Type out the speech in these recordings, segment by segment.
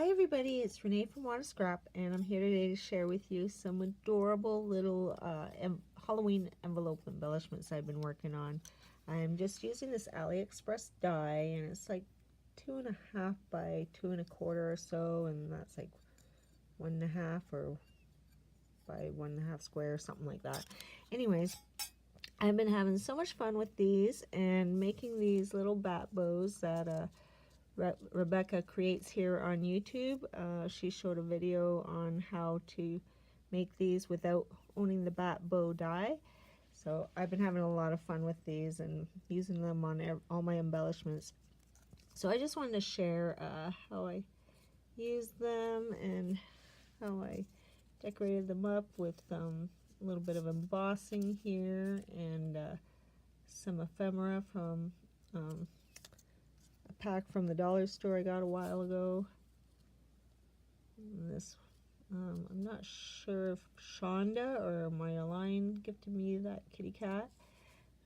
Hi everybody, it's Renee from Water Scrap, and I'm here today to share with you some adorable little Halloween envelope embellishments I've been working on. I'm just using this AliExpress die, and it's like 2.5 by 2.25 or so, and that's like 1.5 or by 1.5 square, something like that. Anyways, I've been having so much fun with these and making these little bat bows that Rebecca creates here on YouTube. She showed a video on how to make these without owning the bat bow die. So I've been having a lot of fun with these and using them on all my embellishments. So I just wanted to share how I used them and how I decorated them up with a little bit of embossing here and some ephemera from pack from the dollar store I got a while ago. And this, I'm not sure if Shonda or my Align gifted me that kitty cat,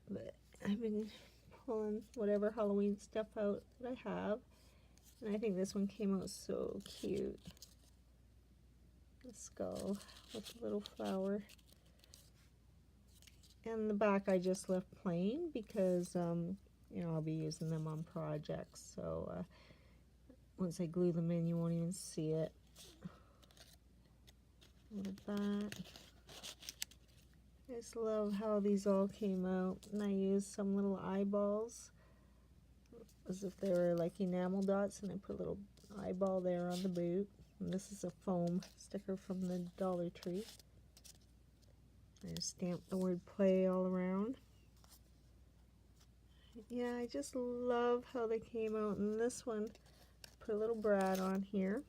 but I've been pulling whatever Halloween stuff out that I have, and I think this one came out so cute. The skull with the little flower. And the back I just left plain because you know, I'll be using them on projects, so once I glue them in you won't even see it. Look at that. I just love how these all came out, and I used some little eyeballs as if they were like enamel dots, and I put a little eyeball there on the boot. And this is a foam sticker from the Dollar Tree. I just stamped the word play all around. Yeah, I just love how they came out. And this one, put a little Brad on here,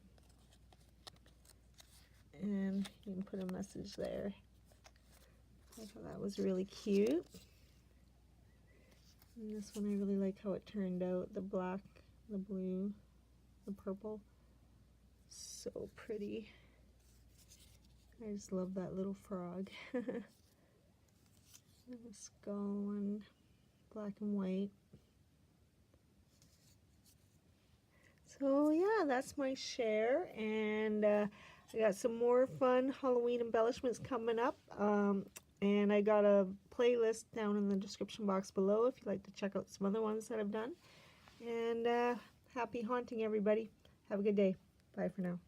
and you can put a message there. I thought that was really cute. And this one I really like how it turned out. The black, the blue, the purple. So pretty. I just love that little frog. And the skull and black and white. So yeah, that's my share, and I got some more fun Halloween embellishments coming up, and I got a playlist down in the description box below if you'd like to check out some other ones that I've done. And happy haunting, everybody. Have a good day. Bye for now.